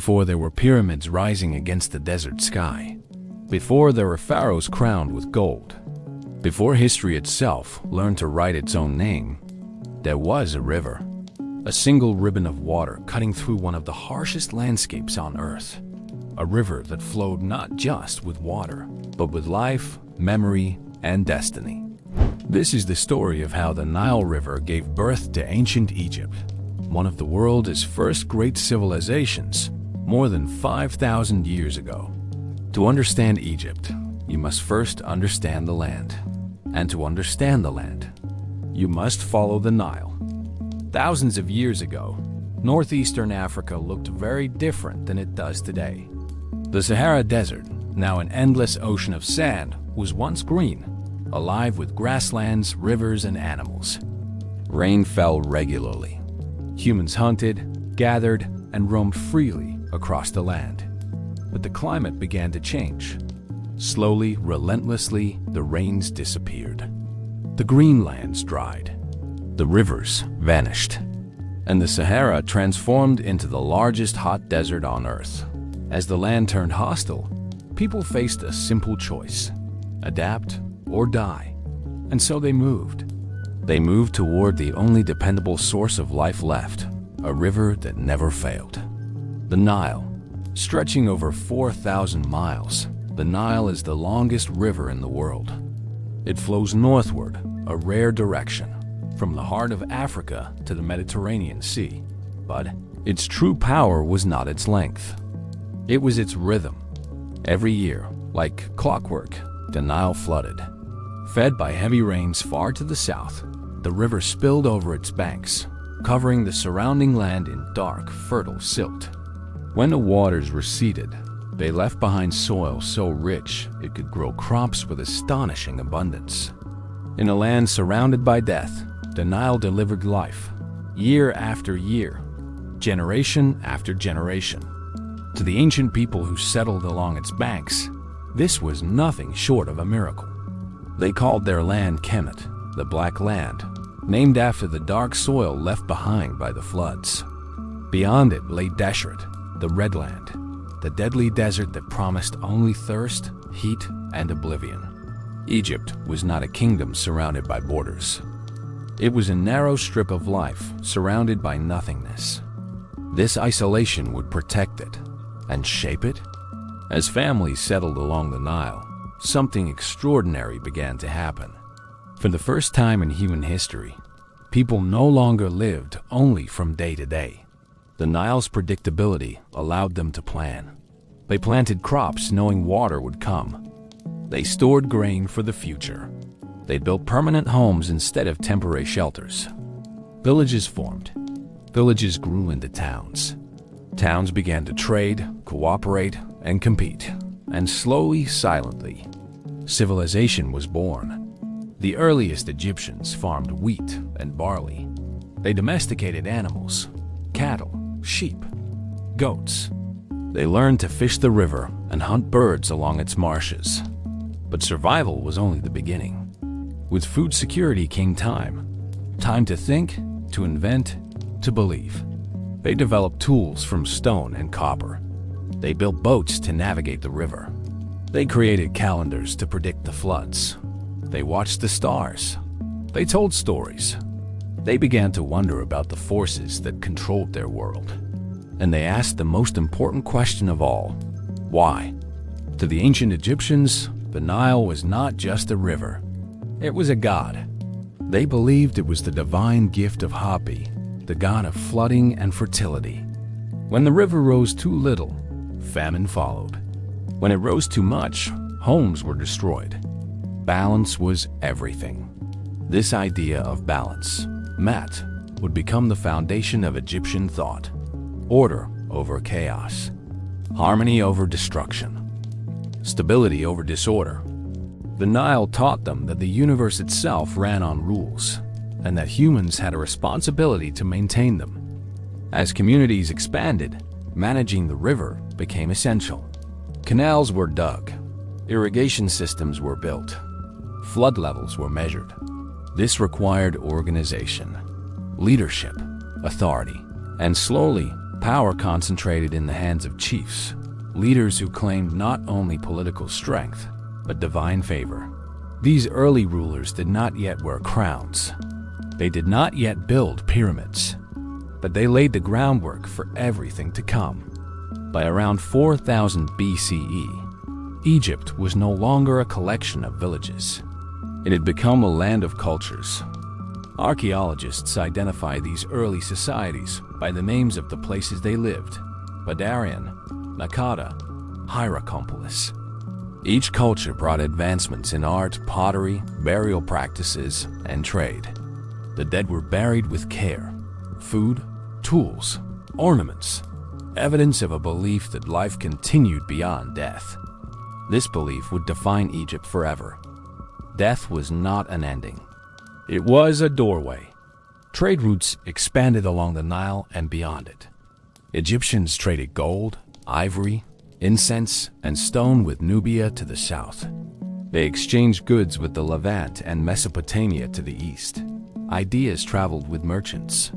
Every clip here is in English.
before there were pyramids rising against the desert sky, before there were pharaohs crowned with gold, before history itself learned to write its own name, there was a river, a single ribbon of water cutting through one of the harshest landscapes on Earth. A river that flowed not just with water, but with life, memory, and destiny. This is the story of how the Nile River gave birth to ancient Egypt, one of the world's first great civilizations, more than 5,000 years ago. To understand Egypt, you must first understand the land. And to understand the land, you must follow the Nile. Thousands of years ago, northeastern Africa looked very different than it does today. The Sahara Desert, now an endless ocean of sand, was once green, alive with grasslands, rivers, and animals. Rain fell regularly. Humans hunted, gathered, and roamed freely across the land. But the climate began to change. Slowly, relentlessly, the rains disappeared. The green lands dried. The rivers vanished. And the Sahara transformed into the largest hot desert on Earth. As the land turned hostile, people faced a simple choice: adapt or die. And so they moved. They moved toward the only dependable source of life left, a river that never failed. The Nile. Stretching over 4,000 miles, the Nile is the longest river in the world. It flows northward, a rare direction, from the heart of Africa to the Mediterranean Sea. But its true power was not its length. It was its rhythm. Every year, like clockwork, the Nile flooded. Fed by heavy rains far to the south, the river spilled over its banks, covering the surrounding land in dark, fertile silt. When the waters receded, they left behind soil so rich it could grow crops with astonishing abundance. In a land surrounded by death, the Nile delivered life, year after year, generation after generation. To the ancient people who settled along its banks, this was nothing short of a miracle. They called their land Kemet, the Black Land, named after the dark soil left behind by the floods. Beyond it lay Desert, the Red Land, the deadly desert that promised only thirst, heat, and oblivion. Egypt was not a kingdom surrounded by borders. It was a narrow strip of life surrounded by nothingness. This isolation would protect it and shape it. As families settled along the Nile, something extraordinary began to happen. For the first time in human history, people no longer lived only from day to day. The Nile's predictability allowed them to plan. They planted crops knowing water would come. They stored grain for the future. They built permanent homes instead of temporary shelters. Villages formed. Villages grew into towns. Towns began to trade, cooperate, and compete. And slowly, silently, civilization was born. The earliest Egyptians farmed wheat and barley. They domesticated animals, cattle, sheep, goats. They learned to fish the river and hunt birds along its marshes. But survival was only the beginning. With food security came time. Time to think, to invent, to believe. They developed tools from stone and copper. They built boats to navigate the river. They created calendars to predict the floods. They watched the stars. They told stories. They began to wonder about the forces that controlled their world. And they asked the most important question of all: why? To the ancient Egyptians, the Nile was not just a river. It was a god. They believed it was the divine gift of Hapi, the god of flooding and fertility. When the river rose too little, famine followed. When it rose too much, homes were destroyed. Balance was everything. This idea of balance, Mat, would become the foundation of Egyptian thought. Order over chaos. Harmony over destruction. Stability over disorder. The Nile taught them that the universe itself ran on rules, and that humans had a responsibility to maintain them. As communities expanded, managing the river became essential. Canals were dug. Irrigation systems were built. Flood levels were measured. This required organization, leadership, authority, and slowly, Power concentrated in the hands of chiefs, leaders who claimed not only political strength, but divine favor. These early rulers did not yet wear crowns. They did not yet build pyramids, but they laid the groundwork for everything to come. By around 4000 BCE, Egypt was no longer a collection of villages. It had become a land of cultures. Archaeologists identify these early societies by the names of the places they lived: Badarian, Nakata, Hierakonpolis. Each culture brought advancements in art, pottery, burial practices, and trade. The dead were buried with care. Food, tools, ornaments, evidence of a belief that life continued beyond death. This belief would define Egypt forever. Death was not an ending. It was a doorway. Trade routes expanded along the Nile and beyond it. Egyptians traded gold, ivory, incense, and stone with Nubia to the south. They exchanged goods with the Levant and Mesopotamia to the east. Ideas traveled with merchants.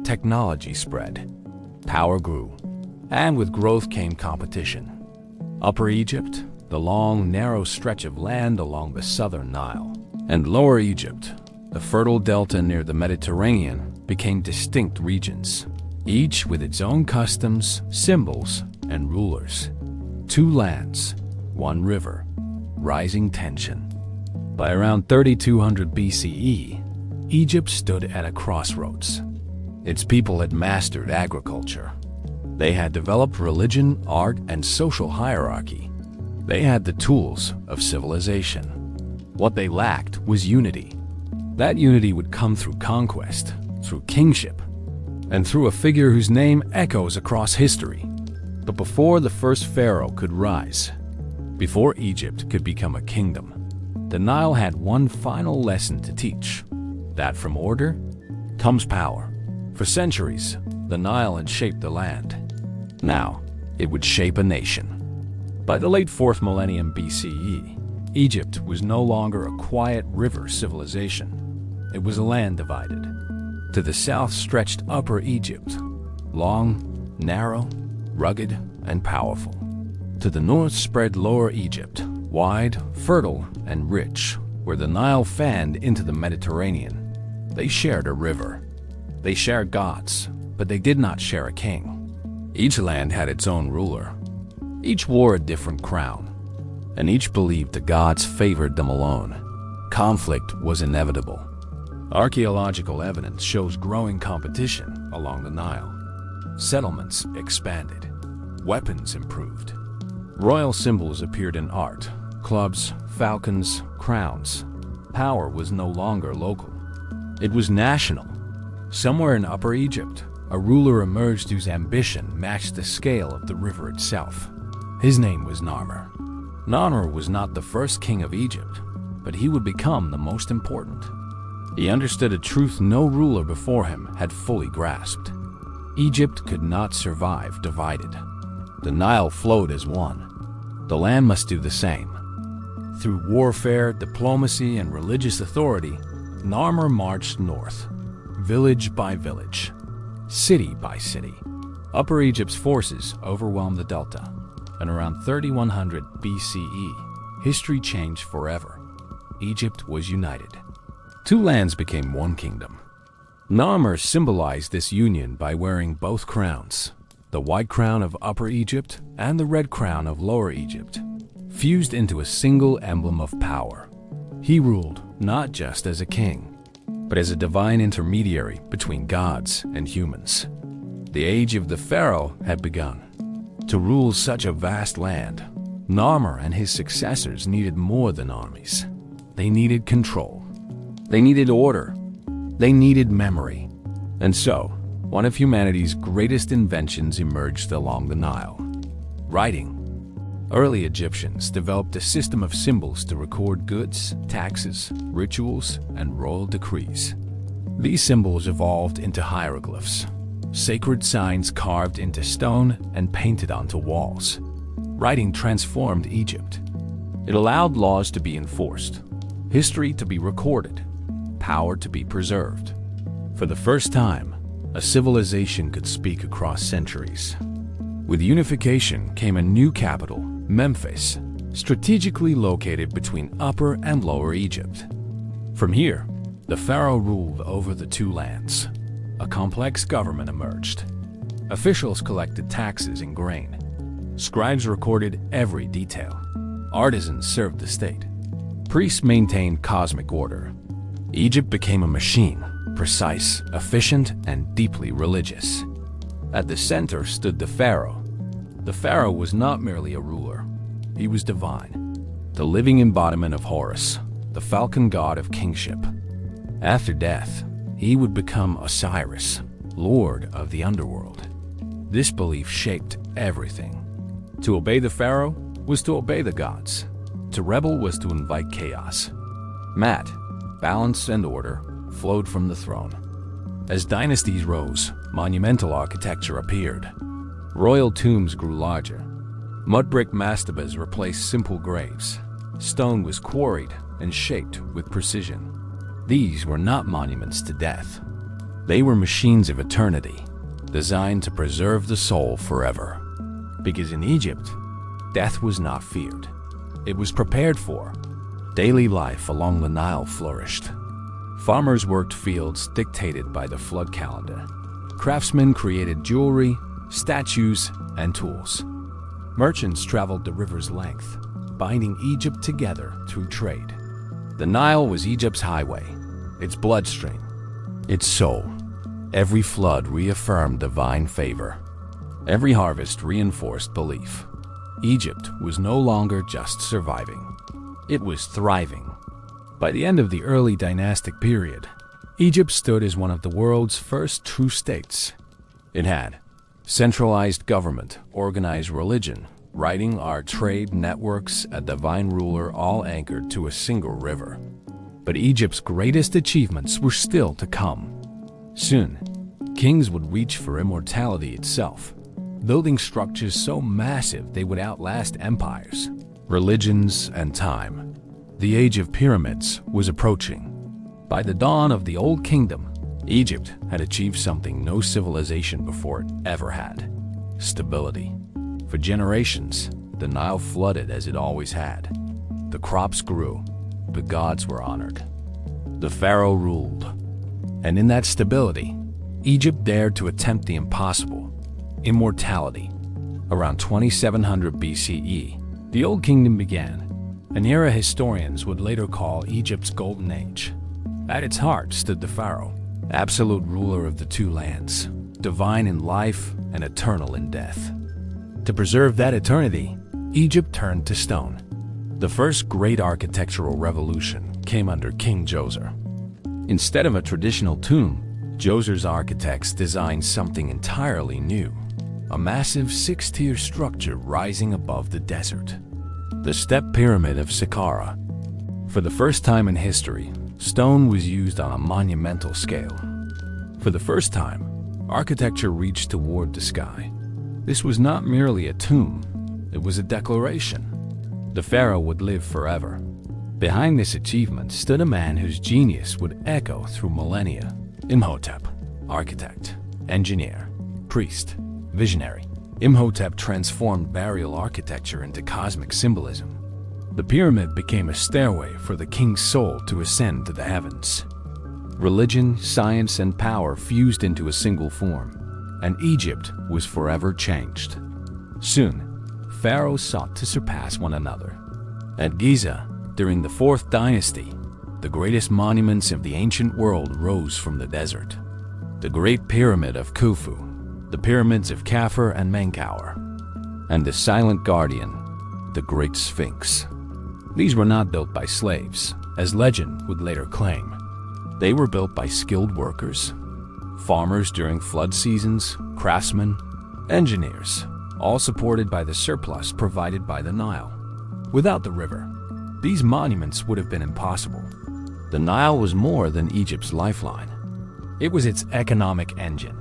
Technology spread. Power grew. And with growth came competition. Upper Egypt, the long, narrow stretch of land along the southern Nile, and Lower Egypt, the fertile delta near the Mediterranean, became distinct regions, each with its own customs, symbols, and rulers. Two lands, one river, rising tension. By around 3200 BCE, Egypt stood at a crossroads. Its people had mastered agriculture. They had developed religion, art, and social hierarchy. They had the tools of civilization. What they lacked was unity. That unity would come through conquest, through kingship, and through a figure whose name echoes across history. But before the first pharaoh could rise, before Egypt could become a kingdom, the Nile had one final lesson to teach: that from order comes power. For centuries, the Nile had shaped the land. Now, it would shape a nation. By the late 4th millennium BCE, Egypt was no longer a quiet river civilization. It was a land divided. To the south stretched Upper Egypt, long, narrow, rugged, and powerful. To the north spread Lower Egypt, wide, fertile, and rich, where the Nile fanned into the Mediterranean. They shared a river. They shared gods, but they did not share a king. Each land had its own ruler. Each wore a different crown, and each believed the gods favored them alone. Conflict was inevitable. Archaeological evidence shows growing competition along the Nile. Settlements expanded. Weapons improved. Royal symbols appeared in art: clubs, falcons, crowns. Power was no longer local. It was national. Somewhere in Upper Egypt, a ruler emerged whose ambition matched the scale of the river itself. His name was Narmer. Narmer was not the first king of Egypt, but he would become the most important. He understood a truth no ruler before him had fully grasped. Egypt could not survive divided. The Nile flowed as one. The land must do the same. Through warfare, diplomacy, and religious authority, Narmer marched north, village by village, city by city. Upper Egypt's forces overwhelmed the delta, and around 3100 BCE, history changed forever. Egypt was united. Two lands became one kingdom. Narmer symbolized this union by wearing both crowns, the white crown of Upper Egypt and the red crown of Lower Egypt, fused into a single emblem of power. He ruled not just as a king, but as a divine intermediary between gods and humans. The age of the pharaoh had begun. To rule such a vast land, Narmer and his successors needed more than armies. They needed control. They needed order. They needed memory. And so, one of humanity's greatest inventions emerged along the Nile: writing. Early Egyptians developed a system of symbols to record goods, taxes, rituals, and royal decrees. These symbols evolved into hieroglyphs, sacred signs carved into stone and painted onto walls. Writing transformed Egypt. It allowed laws to be enforced, history to be recorded, power to be preserved. For the first time, a civilization could speak across centuries. With unification came a new capital, Memphis, strategically located between Upper and Lower Egypt. From here, the pharaoh ruled over the two lands. A complex government emerged. Officials collected taxes and grain. Scribes recorded every detail. Artisans served the state. Priests maintained cosmic order. Egypt became a machine, precise, efficient, and deeply religious. At the center stood the pharaoh. The pharaoh was not merely a ruler. He was divine, the living embodiment of Horus, the falcon god of kingship. After death, he would become Osiris, lord of the underworld. This belief shaped everything. To obey the pharaoh was to obey the gods. To rebel was to invite chaos. Math, balance, and order flowed from the throne. As dynasties rose, monumental architecture appeared. Royal tombs grew larger. Mud brick mastabas replaced simple graves. Stone was quarried and shaped with precision. These were not monuments to death. They were machines of eternity, designed to preserve the soul forever. Because in Egypt, death was not feared. It was prepared for. Daily life along the Nile flourished. Farmers worked fields dictated by the flood calendar. Craftsmen created jewelry, statues, and tools. Merchants traveled the river's length, binding Egypt together through trade. The Nile was Egypt's highway, its bloodstream, its soul. Every flood reaffirmed divine favor. Every harvest reinforced belief. Egypt was no longer just surviving. It was thriving. By the end of the early dynastic period, Egypt stood as one of the world's first true states. It had centralized government, organized religion, writing, art, trade, networks, a divine ruler, all anchored to a single river. But Egypt's greatest achievements were still to come. Soon, kings would reach for immortality itself, building structures so massive they would outlast empires, religions, and time. The age of pyramids was approaching. By the dawn of the Old Kingdom, Egypt had achieved something no civilization before it ever had: stability. For generations, the Nile flooded as it always had. The crops grew, the gods were honored. The pharaoh ruled. And in that stability, Egypt dared to attempt the impossible: immortality. Around 2700 BCE, the Old Kingdom began, an era historians would later call Egypt's Golden Age. At its heart stood the pharaoh, absolute ruler of the two lands, divine in life and eternal in death. To preserve that eternity, Egypt turned to stone. The first great architectural revolution came under King Djoser. Instead of a traditional tomb, Djoser's architects designed something entirely new: a massive six-tier structure rising above the desert. The Step Pyramid of Saqqara. For the first time in history, stone was used on a monumental scale. For the first time, architecture reached toward the sky. This was not merely a tomb, it was a declaration. The pharaoh would live forever. Behind this achievement stood a man whose genius would echo through millennia: Imhotep, architect, engineer, priest, visionary. Imhotep transformed burial architecture into cosmic symbolism. The pyramid became a stairway for the king's soul to ascend to the heavens. Religion, science, and power fused into a single form, and Egypt was forever changed. Soon, pharaohs sought to surpass one another. At Giza, during the 4th dynasty, the greatest monuments of the ancient world rose from the desert. The Great Pyramid of Khufu, the pyramids of Khafre and Menkaure, and the Silent Guardian, the Great Sphinx. These were not built by slaves, as legend would later claim. They were built by skilled workers, farmers during flood seasons, craftsmen, engineers, all supported by the surplus provided by the Nile. Without the river, these monuments would have been impossible. The Nile was more than Egypt's lifeline. It was its economic engine.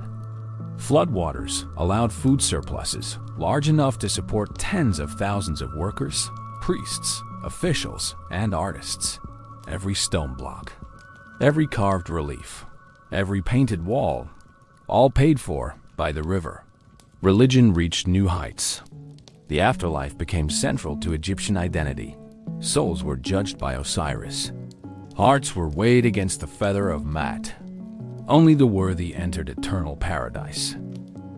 Floodwaters allowed food surpluses large enough to support tens of thousands of workers, priests, officials, and artists. Every stone block, every carved relief, every painted wall all paid for by the river. Religion reached new heights. The afterlife became central to Egyptian identity. Souls were judged by Osiris. Hearts were weighed against the feather of Mat. Only the worthy entered eternal paradise.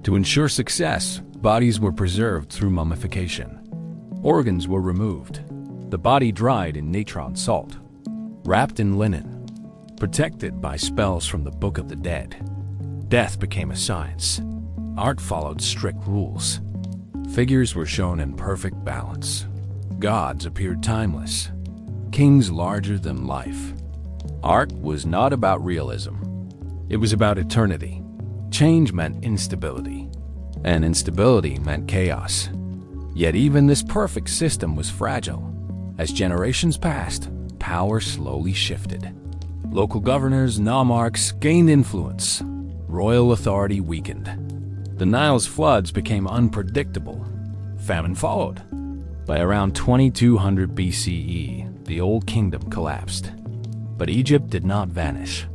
To ensure success, bodies were preserved through mummification. Organs were removed. The body dried in natron salt, wrapped in linen, protected by spells from the Book of the Dead. Death became a science. Art followed strict rules. Figures were shown in perfect balance. Gods appeared timeless. Kings larger than life. Art was not about realism. It was about eternity. Change meant instability, and instability meant chaos. Yet even this perfect system was fragile. As generations passed, power slowly shifted. Local governors, nomarchs gained influence. Royal authority weakened. The Nile's floods became unpredictable. Famine followed. By around 2200 BCE, the Old Kingdom collapsed. But Egypt did not vanish,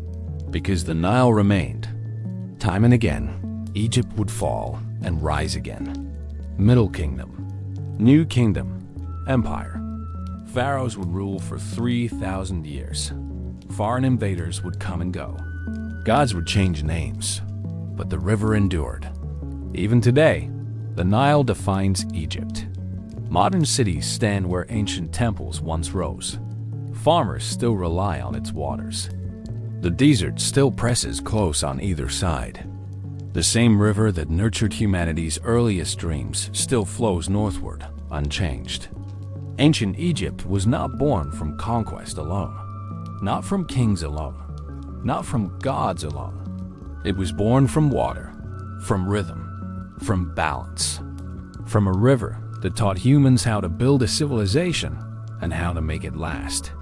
because the Nile remained. Time and again, Egypt would fall and rise again. Middle Kingdom, New Kingdom, Empire. Pharaohs would rule for 3,000 years. Foreign invaders would come and go. Gods would change names, but the river endured. Even today, the Nile defines Egypt. Modern cities stand where ancient temples once rose. Farmers still rely on its waters. The desert still presses close on either side. The same river that nurtured humanity's earliest dreams still flows northward, unchanged. Ancient Egypt was not born from conquest alone, not from kings alone, not from gods alone. It was born from water, from rhythm, from balance, from a river that taught humans how to build a civilization and how to make it last.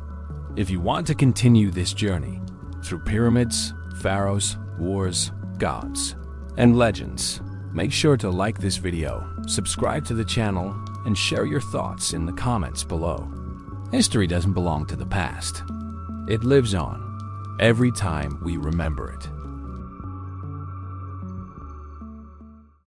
If you want to continue this journey through pyramids, pharaohs, wars, gods, and legends, make sure to like this video, subscribe to the channel, and share your thoughts in the comments below. History doesn't belong to the past. It lives on every time we remember it.